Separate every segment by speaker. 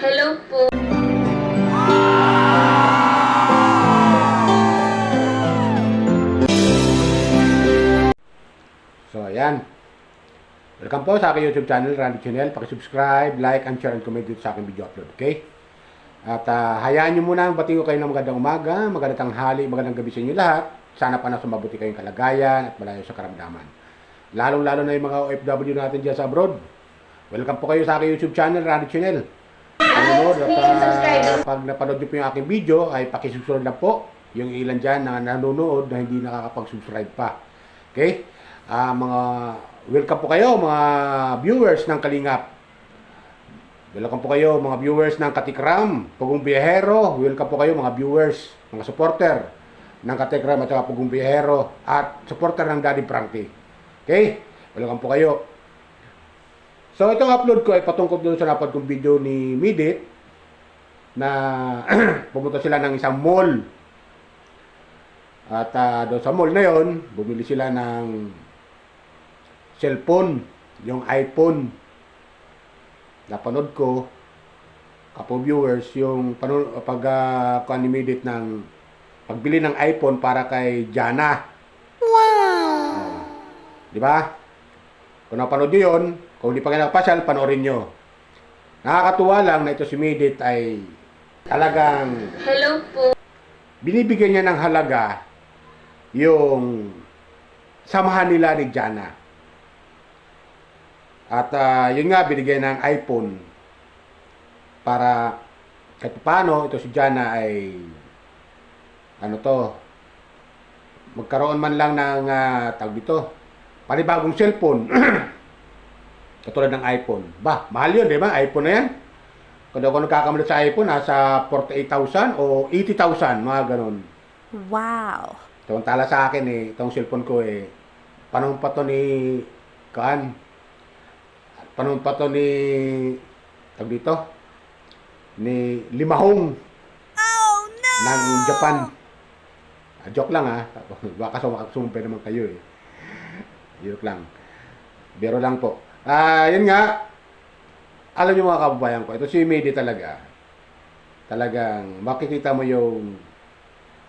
Speaker 1: Hello po.
Speaker 2: So, ayan. Welcome po sa aking YouTube channel, Randy Channel. Paki-subscribe, like, and share, and comment dito sa aking video upload, okay? At hayaan nyo muna, batiin ko kayo ng magandang umaga, magandang tanghali, magandang gabi sa inyo lahat. Sana pa nasa mabuti kayong kalagayan at malayo sa karamdaman. Lalong-lalo na yung mga OFW natin dyan sa abroad. Welcome po kayo sa aking YouTube channel, Randy Channel. Panonood at pag napanood nyo po yung aking video, ay pakisubscribe lang po yung ilan dyan na nanonood na hindi nakakapag-subscribe pa. Okay? Welcome po kayo mga viewers ng Kalingap. Welcome po kayo mga viewers ng Katikram, Pugong Biyahero. Welcome po kayo mga viewers, mga supporter ng Katikram at saka Pugong Biyahero at supporter ng Daddy Frankie. Okay? Welcome po kayo. So itong upload ko ay patungkol doon sa napad kong video ni Midit na pumunta sila ng isang mall. At doon sa mall na yon, bumili sila ng cellphone, yung iPhone. Napanood ko, kapo viewers, yung pag-animate ng pagbili ng iPhone para kay Jana. Wow! Di ba? Kung napanood nyo yun, kung hindi pa kayo nakapasyal, panoorin nyo. Nakakatuwa lang na ito si Midit ay talagang
Speaker 1: Hello po.
Speaker 2: binibigyan niya ng halaga yung samahan nila ni Jana. At yun nga, binigyan ng iPhone para kahit paano ito si Jana ay magkaroon man lang ng tawag dito, panibagong cellphone. Katulad ng iPhone. Ba, mahal yun, di ba? iPhone na yan. Kung ako nagkakamali sa iPhone, nasa 48,000 o 80,000, mga ganun.
Speaker 3: Wow!
Speaker 2: So, ang tala sa akin itong cellphone ko panahon pa to ni panahon pa to ni tawag dito ni Limahong ng Japan. Joke lang baka sumpa naman kayo joke lang, biro lang po. Yun nga, alam niyo mga kababayan ko, ito si Medi talagang makikita mo yung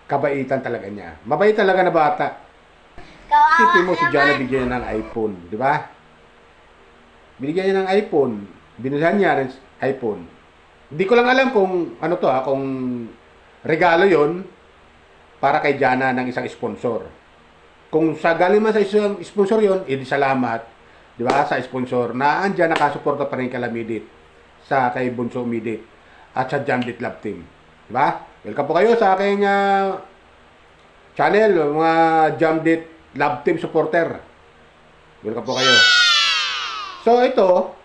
Speaker 2: kabaitan talaga niya. Mabait talaga na bata. Isipin mo si Jana bigyan niya ng iPhone, di ba? Binigyan niya ng iPhone. Binilhan niya ng iPhone. Hindi ko lang alam kung kung regalo yon para kay Jana ng isang sponsor. Kung sa galing man sa isang sponsor yon, edi salamat. Di ba? Sa sponsor na andyan nakasuporta pa rin kay Midit sa kay Bunso Midit at sa Jamdit Love Team. Di ba? Welcome po kayo sa aking channel, mga Jamdit Love Team supporter. Welcome po kayo. So ito,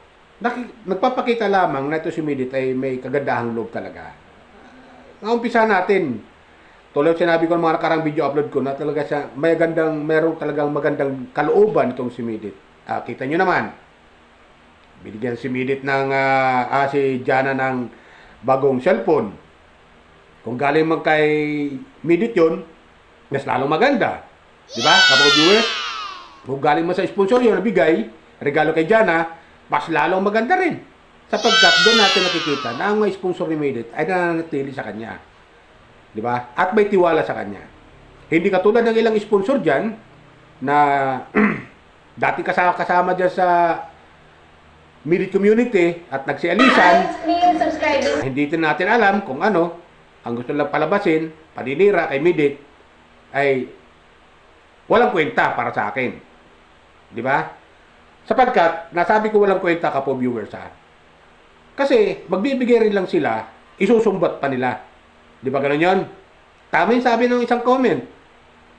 Speaker 2: nagpapakita lamang na ito si Midit ay may kagandahang loob talaga. Umpisa natin. Tulad sinabi ko ng mga nakarang video upload ko na talaga siya mayroong talagang magandang kalooban itong si Midit. Kita nyo naman. Binigyan si Midit ng si Jana ng bagong cellphone. Kung galing man kay Midit yun, mas lalong maganda. Di ba? Kapag viewers, kung galing man sa sponsor yun, nabigay, regalo kay Jana, mas lalong maganda rin. Sapagkat doon natin nakikita na ang may sponsor ni Midit ay nananatili sa kanya. Di ba? At may tiwala sa kanya. Hindi katulad ng ilang sponsor dyan na dati kasama dyan sa Midit community at nagsialisan. Hindi natin alam kung ano ang gusto lang palabasin, paninira kay Midit ay walang kwenta para sa akin. Di ba? Sapagkat, nasabi ko walang kwenta ka po viewers Kasi, magbibigay rin lang sila, isusumbat pa nila. Di ba ganun yun? Tama yung sabi ng isang comment,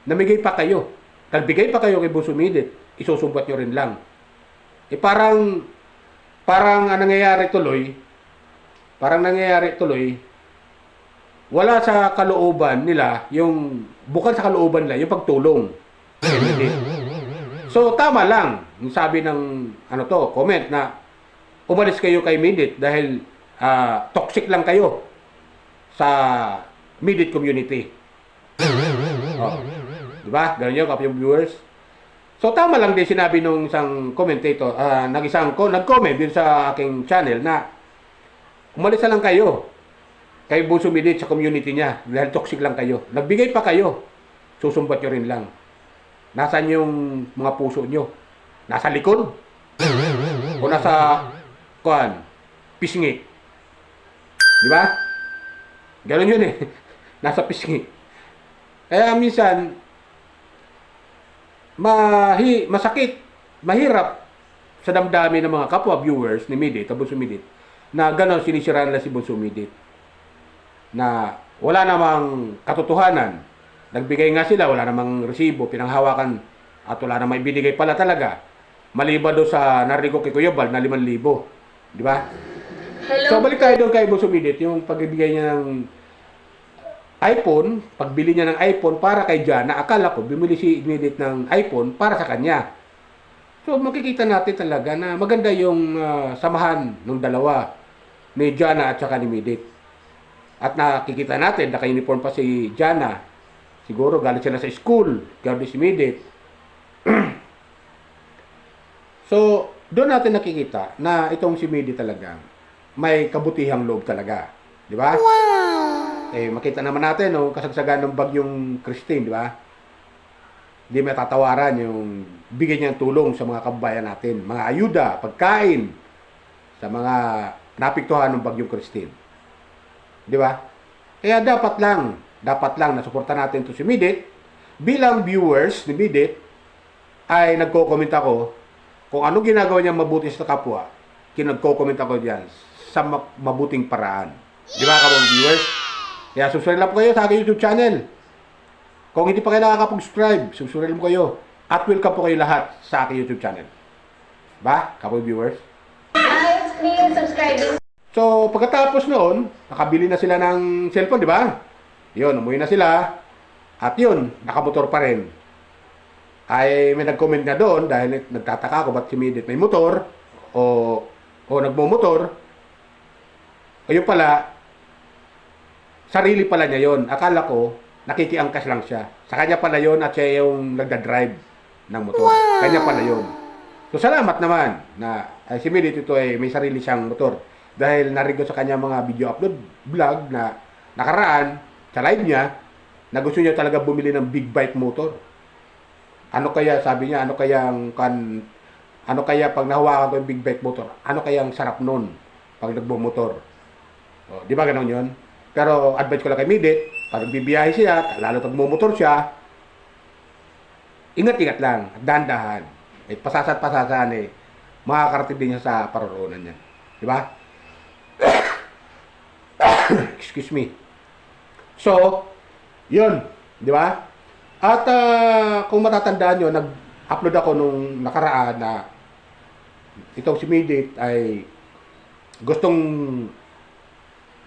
Speaker 2: namigay pa kayo. Nagbigay pa kayo kay Bunso Midit, isusumbat nyo rin lang. Parang nangyayari tuloy, wala sa kalooban nila, bukal sa kalooban nila, yung pagtulong. So, tama lang, yung sabi ng, comment na, umalis kayo kay Midit dahil toxic lang kayo sa Midit community. Diba? Ganun yun, kapyung viewers. So, tama lang din sinabi nung isang commentator, nag-comment din sa aking channel na Umalis na lang kayo. Kay Bunso Midit sa community niya. Dahil toxic lang kayo. Nagbigay pa kayo. Susumbat nyo rin lang. Nasaan yung mga puso nyo? Nasa likod? O nasa, pisngi? Di ba? Ganon yun eh. Nasa pisngi. Kaya minsan, masakit, mahirap sa damdamin ng mga kapwa viewers ni Midit, Bunso Midit, na gano'n sinisiraan nila si Bunso Midit. Na wala namang katotohanan. Nagbigay nga sila, wala namang resibo, pinanghawakan at wala namang ibinigay pala talaga. Maliban doon sa narinig ko kay Kuya Bal na 5,000. Di ba? So balik tayo doon kay Bunso Midit, yung pagbibigay niya ng iPhone, pagbili niya ng iPhone para kay Jana, akala ko bumili si Midit ng iPhone para sa kanya. So makikita natin talaga na maganda yung samahan ng dalawa ni Jana at saka ni Midit. At nakikita natin, naka-uniform pa si Jana. Siguro galing sila sa school, galing si Midit. So, doon natin nakikita na itong si Midit talaga may kabutihang loob talaga. Di ba? Wow! Eh, makita naman natin, no, kasagsagan ng bagyong Christine, di ba? Hindi matatawaran yung bigyan niya ng tulong sa mga kababayan natin. Mga ayuda, pagkain, sa mga napiktuhan ng bagyong Christine. Di ba? Kaya dapat lang na suporta natin to si Midit. Bilang viewers ni Midit, ay nagko-comment ako kung ano ginagawa niya mabuti sa kapwa. Kinagko-comment ako diyan sa mabuting paraan. Di ba, kapag viewers? Kaya subscribe lang po kayo sa aking YouTube channel. Kung hindi pa kayo nakakapag-subscribe, subscribe mo kayo. At welcome po kayo lahat sa aking YouTube channel. Ba, kapag viewers?
Speaker 1: Hi, it's me, subscribing.
Speaker 2: So, pagkatapos noon, nakabili na sila ng cellphone, di ba? Yun, umuwi na sila. At yun, nakamotor pa rin. Ay, may nag-comment nga doon dahil nagtataka ako ba't si Midit may motor o nagmumotor. Ayun pala, sarili pala niya yon. Akala ko, nakikiangkas lang siya. Sa kanya pala yon at siya yung nagda-drive ng motor. Wow. Kanya pala yon. So, salamat naman na si Midit ito ay may sarili siyang motor. Dahil narinig sa kanya mga video upload vlog na nakaraan sa live niya na gusto niya talaga bumili ng big bike motor. Ano kaya, sabi niya, ano kaya pag nahawakan ko yung big bike motor, ano kaya ang sarap nun pag nagbumotor? O, di ba ganun yun? Pero advice ko lang kay Midit, pag bibiyahe siya, lalo pag bumotor siya, ingat-ingat lang, dahan-dahan. Eh, pasasat-pasasan eh, makakarating din siya sa paroroonan niya. Di ba? Excuse me. So, yun, di ba? At kung matatandaan nyo, nag-upload ako nung nakaraan na itong si Midit ay gustong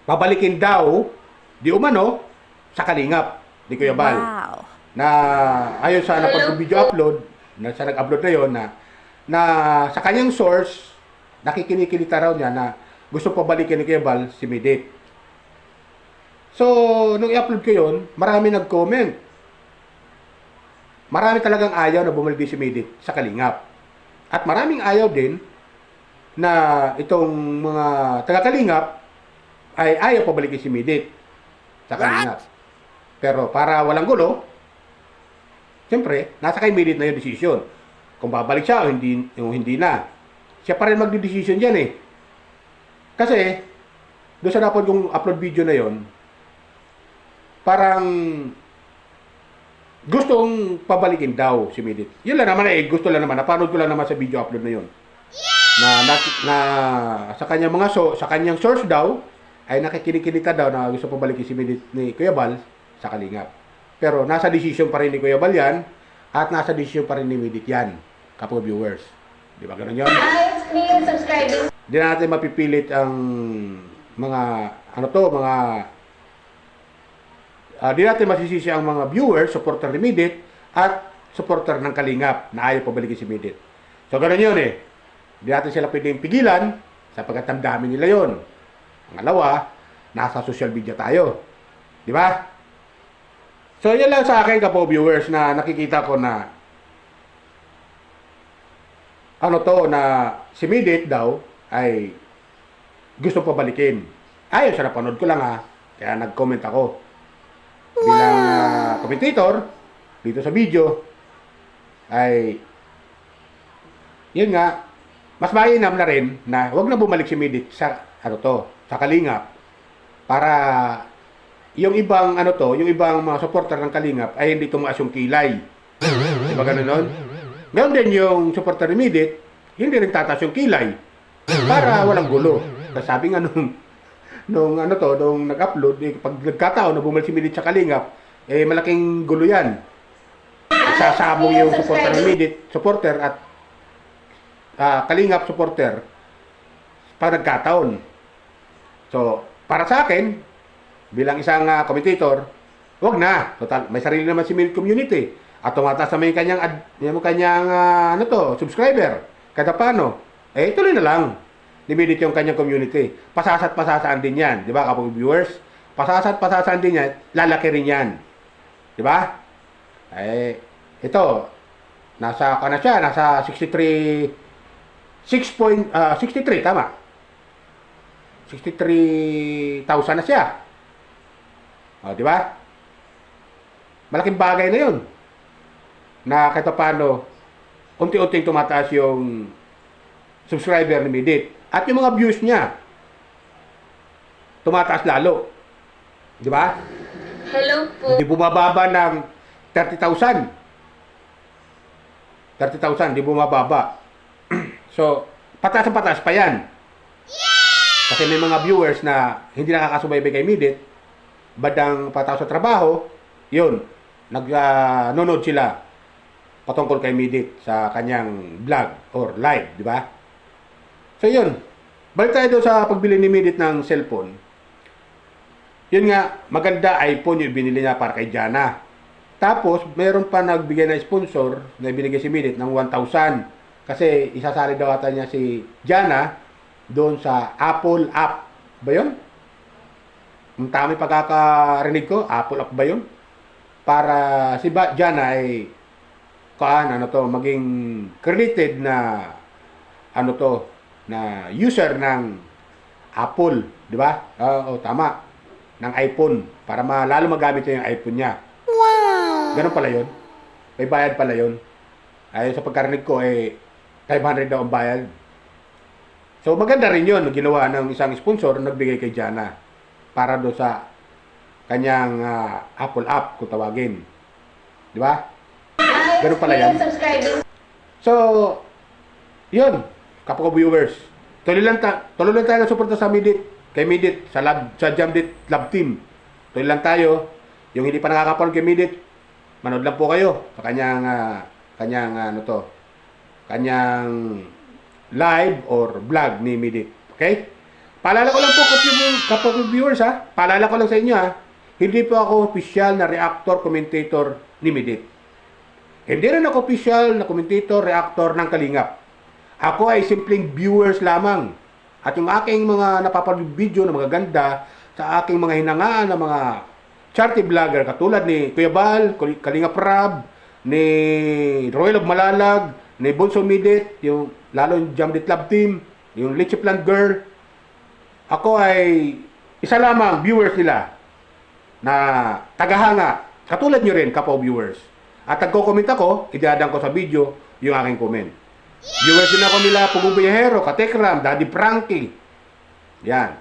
Speaker 2: pabalikin daw di umano sa Kalingap ni Kuya Bal. Wow. Na ayon sa napag-video upload, na sa nag-upload na yon na sa kanyang source, nakikinikilita raw niya na gusto pabalikin ni Kuya Bal si Midit. So, nung i-upload ko yun, marami nag-comment. Marami talagang ayaw na bumalik si Midit sa Kalingap. At maraming ayaw din na itong mga taga-Kalingap ay ayaw pabalikin si Midit sa Kalingap. Pero para walang gulo, siyempre, nasa kay Midit na yung decision. Kung babalik siya o hindi na. Siya pa rin magdi-decision dyan eh. Kasi, doon sa napod yung upload video na yon, parang gustong pabalikin daw si Midit. Yun lang naman eh, gusto lang naman. Napanood ko lang naman sa video upload na yun. Na sa kanyang sa kanyang source daw, ay nakikinikilita daw na gusto pabalikin si Midit ni Kuya Bal sa Kalingap. Pero nasa decision pa rin ni Kuya Bal yan, at nasa decision pa rin ni Midit yan, kapag viewers. Di ba ganun yun?
Speaker 1: Hi, it's me, subscribing.
Speaker 2: Di na natin mapipilit ang mga, di natin masisisi ang mga viewers, supporter ni Midit, at supporter ng Kalingap na ayaw pabalikin si Midit. So, ganun yun eh. Di natin sila pwedeng pigilan sapagkat damdamin nila yon. Pangalawa, nasa social media tayo. Di ba? So, yan lang sa akin, kapo viewers, na nakikita ko na na si Midit daw ay gusto pabalikin. Ayos sa napanood ko lang ha. Kaya nag-comment ako. Bilang commentator, dito sa video, ay, yun nga, mas mainam na rin na wag na bumalik si Midit sa, sa Kalingap. Para, yung ibang, yung ibang mga supporter ng Kalingap ay hindi tumaas yung kilay. Diba ganun nun? Ngayon din yung supporter ni Midit, hindi rin tataas yung kilay. Para walang gulo. Kasi sabi nga nung nag-upload, pag nagkataon na bumalik si Midit sa Kalingap, malaking gulo yan. Sasabog yung supporter ni Midit, supporter at Kalingap supporter pag nagkataon. So, para sa akin, bilang isang commentator, wag na. Total, may sarili naman si Midit community. At tumataas naman yung kanyang subscriber. Kada paano, tuloy na lang. Limited yung kanyang community. Pasasat-pasasaan din yan. Di ba, kapag viewers? Pasasat-pasasaan din yan. Lalaki rin yan. Di ba? Ito. Nasa 63, tama. 63,000 na siya. O, di ba? Malaking bagay na yun. Na kahit paano, unti-unting tumataas yung subscriber ni Midit. At yung mga views niya, tumataas lalo. Di ba?
Speaker 1: Hello po.
Speaker 2: Hindi bumababa ng 30,000. 30,000, hindi bumababa. So, pataas pa yan. Kasi may mga viewers na hindi nakakasubaybay kay Midit, badang pataas sa trabaho, yun, nag-nonod sila patungkol kay Midit sa kanyang vlog or live, di ba? So yun, balik tayo doon sa pagbili ni Midit ng cellphone. Yun nga, maganda iPhone yung binili niya para kay Jana. Tapos, mayroon pa nagbigay na sponsor na binigay si Midit ng 1,000. Kasi isasali daw ata niya si Jana doon sa Apple app. Ba yun? Ang tami pagkakarinig ko, Apple app ba yun? Para si Jana ay maging credited na na user ng Apple, di ba? Oo, tama. Ng iPhone para lalo magamit niya yung iPhone niya. Wow. Ganun pala 'yon. May bayad pala 'yon. Ayon sa pagkarinig ko 500 daw ang bayad. So maganda rin 'yon, ginawa ng isang sponsor nagbigay kay Jana para do sa kanyang Apple app kung tawagin. Di ba? Ganun pala yan. So, yun, kapag viewers, tuloy lang tayo na suporta sa Midit, kay Midit, sa Jamdit Love Team. Tuloy lang tayo. Yung hindi pa nakakapanood kay Midit, manood lang po kayo sa kanyang live or vlog ni Midit. Okay? Paalala ko lang po kapag viewers paalala ko lang sa inyo hindi po ako official na reactor, commentator ni Midit. Hindi rin ako official na commentator, reactor ng Kalingap. Ako ay simpleng viewers lamang. At yung aking mga napapanood video na mga ganda sa aking mga hinangaan ng mga charity vlogger katulad ni Kuya Bal, Kalingap Rab, ni Royal of Malalag, ni Bonso Midit, yung lalo yung Jamdit Love Team, yung Litchi Plant Girl. Ako ay isa lamang viewers nila na tagahanga. Katulad nyo rin, kapwa viewers. At nagko-comment ako, idadang ko sa video yung aking comment. Viewers din ako nila, Pugong Biyahero, Katekram, Daddy Frankie. Yan.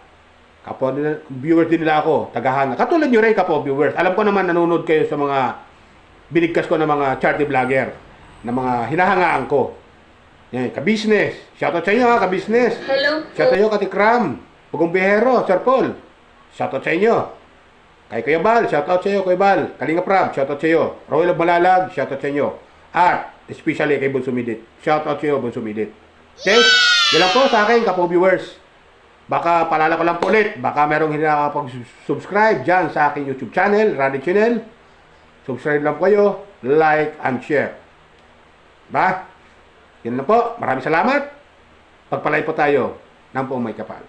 Speaker 2: Kapwa viewers din nila ako, tagahanga. Katulad nyo rin, kapwa viewers. Alam ko naman, nanonood kayo sa mga binigkas ko ng mga charity vlogger, na mga hinahangaan ko. Yan, ka-business. Shoutout sa inyo ka-business.
Speaker 1: Hello po.
Speaker 2: Shoutout sa inyo, Katekram, Pugong Biyahero, Sir Paul. Shoutout sa inyo. Kay Kuya Bal, shoutout sa iyo, Kuya Bal. Kalingap Rab, shoutout sa iyo. Royal of Malalag, shoutout sa inyo. At, especially kay Bonso Midit. Shoutout sa iyo, Bonso Midit. Okay? Yan lang po sa akin, kapwa viewers. Baka palala ko lang po ulit. Baka merong hindi nakakapag-subscribe dyan sa aking YouTube channel, Randy Channel. Subscribe lang po kayo, like, and share. Ba? Yan lang po. Maraming salamat. Pagpalay po tayo ng buong may kapal.